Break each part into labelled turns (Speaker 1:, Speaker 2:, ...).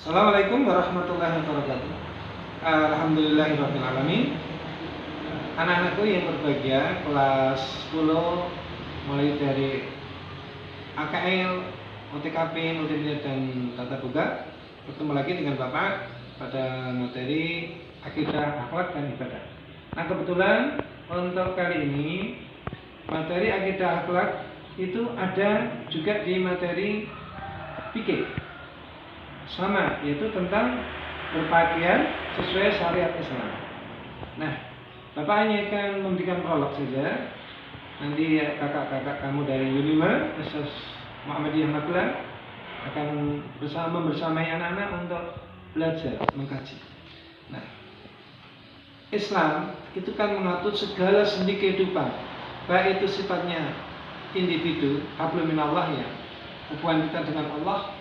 Speaker 1: Assalamualaikum warahmatullahi wabarakatuh. Alhamdulillahirrahmanirrahim. Anak-anakku yang berbahagia, kelas 10 mulai dari AKL, OTKP, Multimedia dan Tata Boga, bertemu lagi dengan Bapak pada materi akidah, akhlak dan ibadah. Nah, kebetulan untuk kali ini materi akidah akhlak itu ada juga di materi fikih. Sama, yaitu tentang berpakaian sesuai syariat Islam. Nah, Bapak hanya akan memberikan prolog saja. Nanti kakak-kakak kamu dari Unima, Ustaz Muhammadiyah Magelang akan bersamai anak-anak untuk belajar mengkaji. Nah, Islam itu kan mengatur segala sendi kehidupan, baik itu sifatnya individu, hablum minallah ya, hubungan kita dengan Allah,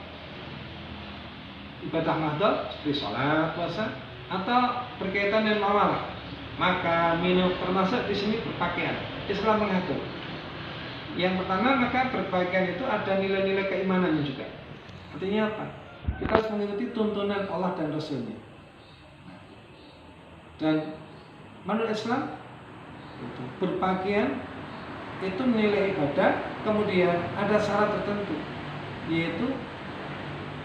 Speaker 1: ibadah mahdoh seperti sholat, puasa, atau berkaitan dengan muamalah, makan, minum, termasuk di sini berpakaian. Islam mengatur. Yang pertama, maka berpakaian itu ada nilai-nilai keimanannya juga. Artinya apa? Kita harus mengikuti tuntunan Allah dan Rasulnya. Dan menurut Islam itu berpakaian itu nilai ibadah. Kemudian ada syarat tertentu, yaitu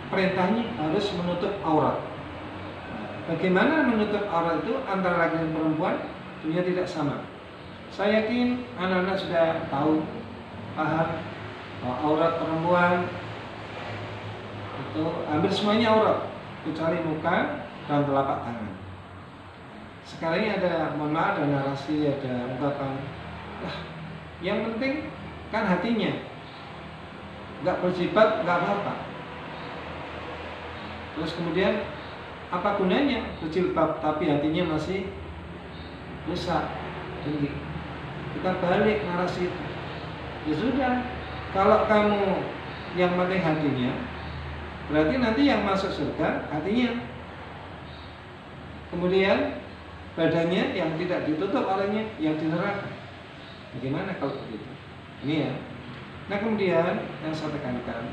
Speaker 1: perintahnya harus menutup aurat. Bagaimana menutup aurat itu antara laki dan perempuan tentunya tidak sama. Saya yakin anak-anak sudah tahu, paham bahwa aurat perempuan itu hampir semuanya aurat kecuali muka dan telapak tangan. Sekarang ini ada, mohon maaf, ada narasi, ada ungkapan, yang penting kan hatinya, nggak berjilbab nggak apa-apa. Terus kemudian apa gunanya berjilbab tapi hatinya masih rusak? Jadi kita balik narasi itu. Ya sudah, kalau kamu yang penting hatinya, berarti nanti yang masuk surga hatinya. Kemudian badannya yang tidak ditutup olehnya yang di neraka. Bagaimana kalau begitu? Ini ya. Nah, kemudian yang saya tekankan,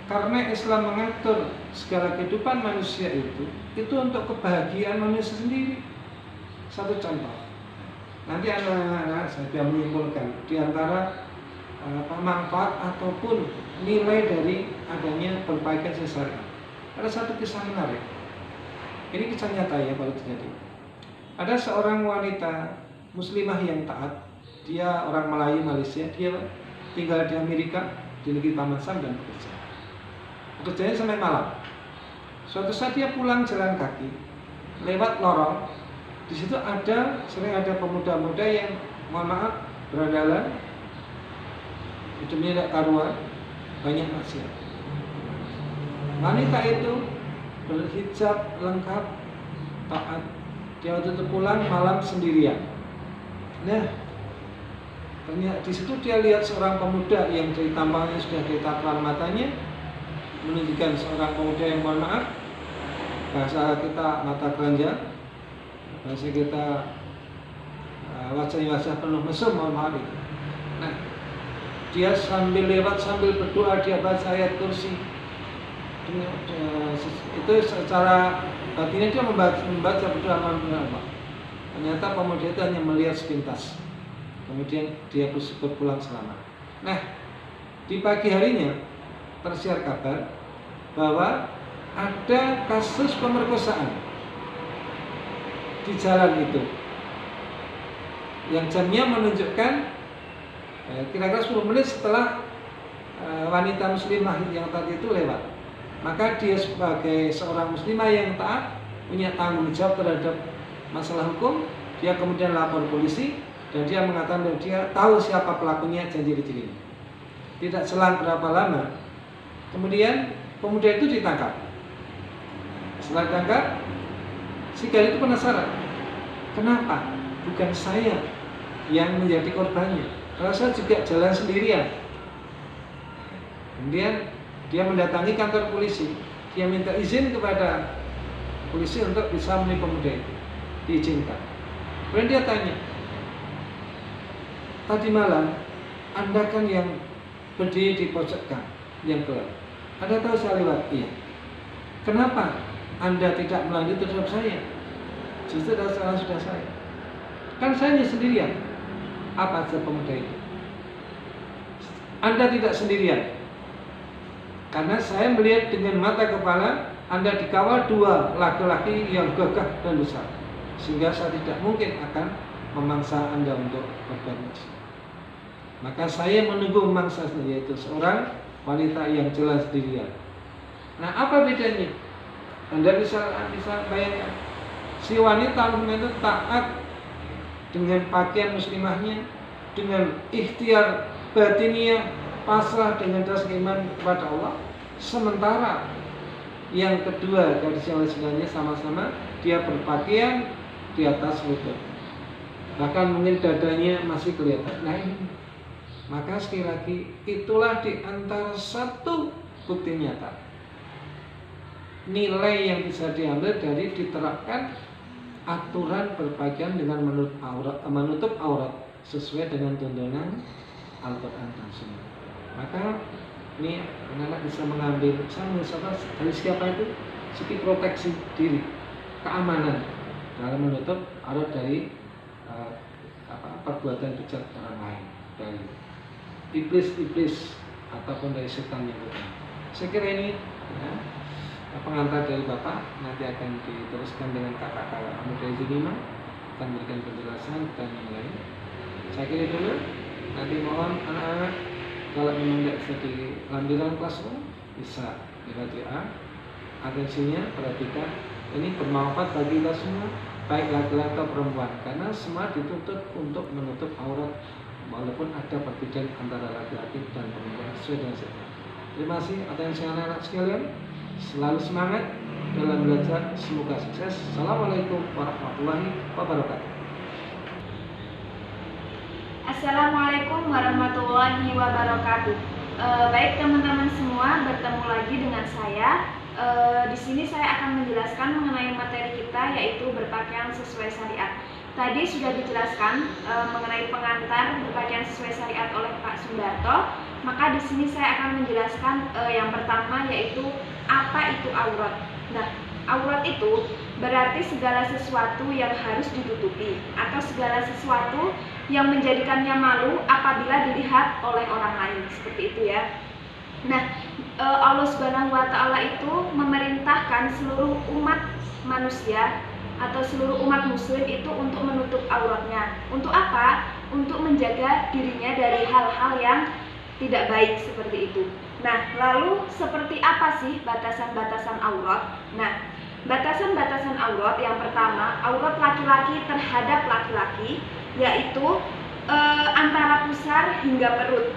Speaker 1: karena Islam mengatur segala kehidupan manusia itu untuk kebahagiaan manusia sendiri. Satu contoh, nanti anak-anak saya menyimpulkan di antara manfaat ataupun nilai dari adanya berpakaian sesuai. Ada satu kisah menarik. Ini kisah nyata ya, baru terjadi. Ada seorang wanita muslimah yang taat. Dia orang Melayu Malaysia. Dia tinggal di Amerika, di negeri Paman Sam, dan bekerja. Kerjanya sampai malam. Suatu saat dia pulang jalan kaki, lewat lorong. Di situ sering ada pemuda-pemuda yang, mohon maaf, berandalan, hidupnya tidak karuan, banyak maksiat. Wanita itu berhijab lengkap, taat. Dia waktu itu pulang malam sendirian. Nah, ternyata di situ dia lihat seorang pemuda yang dari tampangnya sudah ditatapan matanya, menunjukkan seorang pemuda yang, mohon maaf, bahasa kita mata keranjang, bahasa kita wajah penuh mesum, mohon maaf itu. Nah, dia sambil lewat sambil berdoa, dia baca ayat kursi. Itu secara batinnya dia membaca berdoa mengenai Allah. Ternyata pemuda itu hanya melihat sepintas. Kemudian dia pulang selamat. Nah, di pagi harinya tersiar kabar bahwa ada kasus pemerkosaan di jalan itu yang jamnya menunjukkan kira-kira 10 menit setelah wanita muslimah yang tadi itu lewat. Maka dia sebagai seorang muslimah yang taat, punya tanggung jawab terhadap masalah hukum. Dia kemudian lapor polisi dan dia mengatakan bahwa dia tahu siapa pelakunya, janji ini. Tidak selang berapa lama kemudian pemuda itu ditangkap. Setelah ditangkap, si gadis itu penasaran, kenapa bukan saya yang menjadi korbannya? Karena saya juga jalan sendirian. Kemudian dia mendatangi kantor polisi. Dia minta izin kepada polisi untuk bisa menemui pemuda itu. Diizinkan. Kemudian dia tanya, tadi malam Anda kan yang berdiri di pojok gang yang gelap. Anda tahu saya lewat? Iya. Kenapa? Anda tidak melanjut terhadap saya? Justru salah sudah saya. Kan saya sendirian. Apa arti pemuda itu? Anda tidak sendirian. Karena saya melihat dengan mata kepala Anda dikawal dua laki-laki yang gagah dan besar. Sehingga saya tidak mungkin akan memangsa Anda untuk berbuat maksiat. Maka saya menunggu memangsa yaitu seorang wanita yang jelas dirinya. Nah, apa bedanya? Anda bisa bayangkan, si wanita itu taat dengan pakaian muslimahnya, dengan ikhtiar batiniah, pasrah dengan dasar iman kepada Allah. Sementara yang kedua gadis yang lainnya sama-sama dia berpakaian di atas lutut, bahkan mungkin dadanya masih kelihatan. Nah ini, maka sekali lagi itulah di antara satu bukti nyata nilai yang bisa diambil dari diterapkan aturan berpakaian dengan menutup aurat sesuai dengan tuntunan Al-Quran dan Sunnah. Maka ini anak bisa mengambil dari siapa itu segi proteksi diri, keamanan dalam menutup aurat dari perbuatan bejat orang lain, dari iblis ataupun dari setan yang bukan. Saya kira ini ya, pengantar dari Bapak, nanti akan diteruskan dengan kakak-kakak muda Zinima akan memberikan penjelasan dan yang lain. Saya kira dulu, nanti mohon anak-anak kalau memang tidak bisa di lampiran kelas bisa lewat WA. Atensinya perhatikan, ini bermanfaat bagi kita semua, baik laki-laki atau perempuan, karena semua dituntut untuk menutup aurat walaupun ada perbedaan antara laki-laki dan perempuan sesuai dengan syariat. Terima kasih atas anak-anak sekalian. Selalu semangat dalam belajar, semoga sukses. Assalamualaikum warahmatullahi wabarakatuh.
Speaker 2: Assalamualaikum warahmatullahi wabarakatuh. Baik teman-teman semua, bertemu lagi dengan saya. Di sini saya akan menjelaskan mengenai materi kita, yaitu berpakaian sesuai syariat. Tadi sudah dijelaskan mengenai pengantar berpakaian sesuai syariat oleh Pak Sundarto. Maka di sini saya akan menjelaskan yang pertama, yaitu apa itu aurat. Nah, aurat itu berarti segala sesuatu yang harus ditutupi atau segala sesuatu yang menjadikannya malu apabila dilihat oleh orang lain, seperti itu ya. Nah, Allah Subhanahu wa Ta'ala itu memerintahkan seluruh umat manusia atau seluruh umat muslim itu untuk menutup auratnya. Untuk apa? Untuk menjaga dirinya dari hal-hal yang tidak baik seperti itu. Nah, lalu seperti apa sih batasan-batasan aurat? Nah, batasan-batasan aurat yang pertama, aurat laki-laki terhadap laki-laki, yaitu antara pusar hingga perut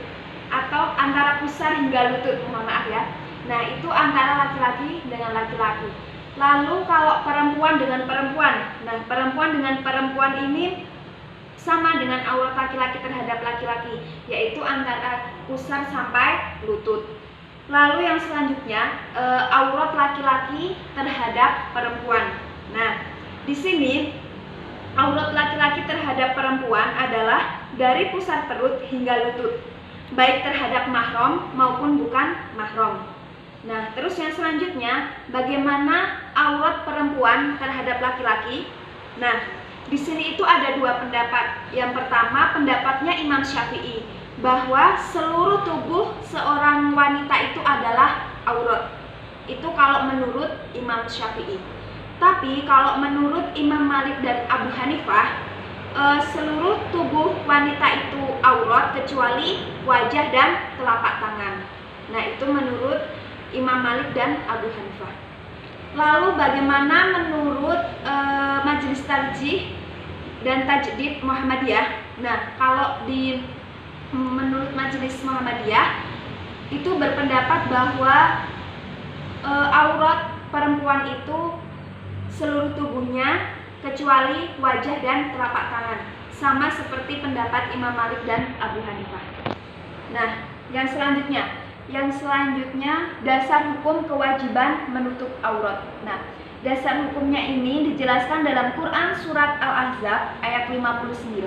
Speaker 2: atau antara pusar hingga lutut, mohon maaf ya. Nah, itu antara laki-laki dengan laki-laki. Lalu kalau perempuan dengan perempuan, nah perempuan dengan perempuan ini sama dengan aurat laki-laki terhadap laki-laki, yaitu antara pusar sampai lutut. Lalu yang selanjutnya aurat laki-laki terhadap perempuan. Nah, di sini aurat laki-laki terhadap perempuan adalah dari pusar perut hingga lutut, baik terhadap mahram maupun bukan mahram. Nah, terus yang selanjutnya, bagaimana aurat perempuan terhadap laki-laki? Nah, di sini itu ada dua pendapat. Yang pertama, pendapatnya Imam Syafi'i, bahwa seluruh tubuh seorang wanita itu adalah aurat. Itu kalau menurut Imam Syafi'i. Tapi kalau menurut Imam Malik dan Abu Hanifah, seluruh tubuh wanita itu aurat kecuali wajah dan telapak tangan. Nah, itu menurut Imam Malik dan Abu Hanifah. Lalu bagaimana menurut Majelis Tarjih dan Tajdid Muhammadiyah? Nah, kalau menurut Majelis Muhammadiyah itu berpendapat bahwa aurat perempuan itu seluruh tubuhnya kecuali wajah dan telapak tangan, sama seperti pendapat Imam Malik dan Abu Hanifah. Nah, yang selanjutnya dasar hukum kewajiban menutup aurat. Nah, dasar hukumnya ini dijelaskan dalam Quran surat Al-Ahzab ayat 59,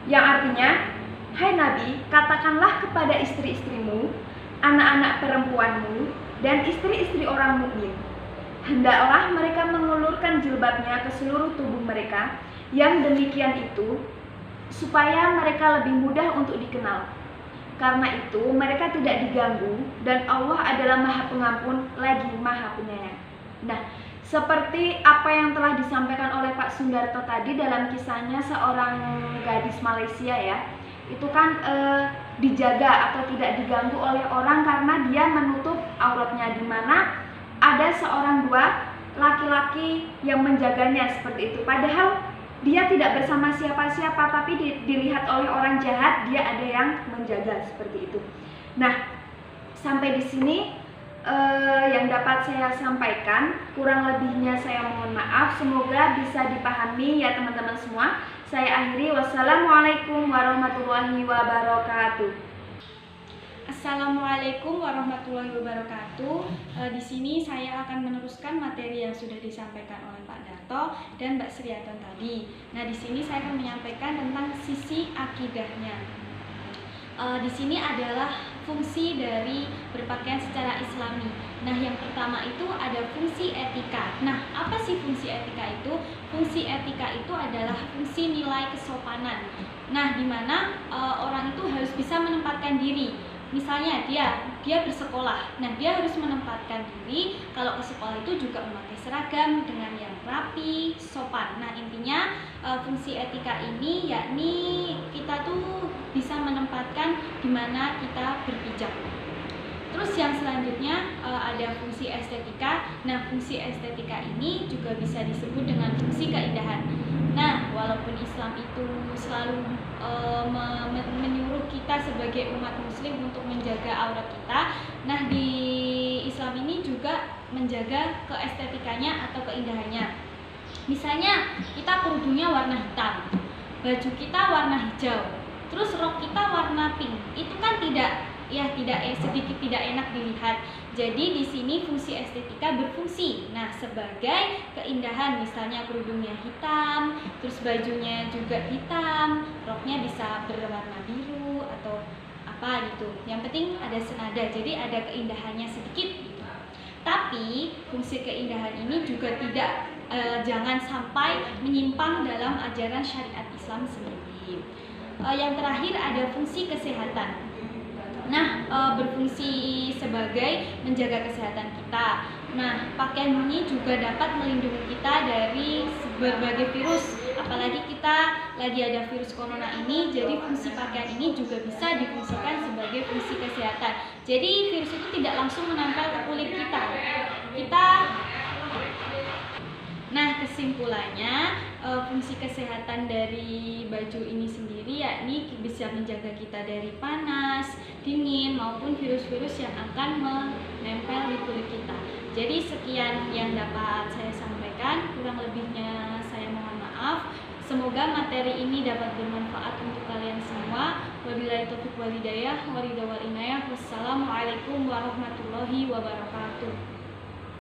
Speaker 2: yang artinya, hai Nabi, katakanlah kepada istri-istrimu, anak-anak perempuanmu, dan istri-istri orang mukmin, hendaklah mereka mengulurkan jilbabnya ke seluruh tubuh mereka, yang demikian itu supaya mereka lebih mudah untuk dikenal. Karena itu mereka tidak diganggu dan Allah adalah Maha Pengampun lagi Maha Penyayang. Nah, seperti apa yang telah disampaikan oleh Pak Sundarto tadi dalam kisahnya seorang gadis Malaysia ya, itu kan dijaga atau tidak diganggu oleh orang karena dia menutup auratnya, di mana ada seorang dua laki-laki yang menjaganya seperti itu. Padahal dia tidak bersama siapa-siapa, tapi dilihat oleh orang jahat, dia ada yang menjaga seperti itu. Nah, sampai di sini yang dapat saya sampaikan. Kurang lebihnya saya mohon maaf. Semoga bisa dipahami ya teman-teman semua. Saya akhiri. Wassalamualaikum warahmatullahi wabarakatuh.
Speaker 3: Assalamualaikum warahmatullahi wabarakatuh. Di sini saya akan meneruskan materi yang sudah disampaikan oleh Pak Darto dan Mbak Sriaton tadi. Nah, di sini saya akan menyampaikan tentang sisi akidahnya. Di sini adalah fungsi dari berpakaian secara Islami. Nah, yang pertama itu ada fungsi etika. Nah, apa sih fungsi etika itu? Fungsi etika itu adalah fungsi nilai kesopanan. Nah, di mana orang itu harus bisa menempatkan diri. Misalnya dia bersekolah, nah dia harus menempatkan diri kalau ke sekolah itu juga memakai seragam dengan yang rapi, sopan. Nah, intinya fungsi etika ini yakni kita tuh bisa menempatkan di mana kita berpijak. Terus yang selanjutnya ada fungsi estetika. Nah, fungsi estetika ini juga bisa disebut dengan fungsi keindahan. Nah, walaupun Islam itu selalu menyuruh kita sebagai umat muslim untuk menjaga aurat kita, nah di Islam ini juga menjaga keestetikanya atau keindahannya. Misalnya kita kerudungnya warna hitam, baju kita warna hijau, terus rok kita warna pink. Itu kan sedikit tidak enak dilihat. Jadi di sini fungsi estetika berfungsi. Nah, sebagai keindahan, misalnya kerudungnya hitam, terus bajunya juga hitam, roknya bisa berwarna biru atau apa gitu. Yang penting ada senada, jadi ada keindahannya sedikit gitu. Tapi fungsi keindahan ini juga jangan sampai menyimpang dalam ajaran syariat Islam sendiri. Yang terakhir ada fungsi kesehatan. Nah, berfungsi sebagai menjaga kesehatan kita. Nah, pakaian ini juga dapat melindungi kita dari berbagai virus. Apalagi kita lagi ada virus corona ini, jadi fungsi pakaian ini juga bisa difungsikan sebagai fungsi kesehatan. Jadi virus itu tidak langsung menempel ke kulit kita. Nah, kesimpulannya fungsi kesehatan dari baju ini sendiri yakni bisa menjaga kita dari panas, dingin maupun virus-virus yang akan menempel di kulit kita. Jadi sekian yang dapat saya sampaikan, kurang lebihnya saya mohon maaf. Semoga materi ini dapat bermanfaat untuk kalian semua. Wabillahi taufiq wal hidayah, waridha wal inayah. Wassalamualaikum warahmatullahi wabarakatuh.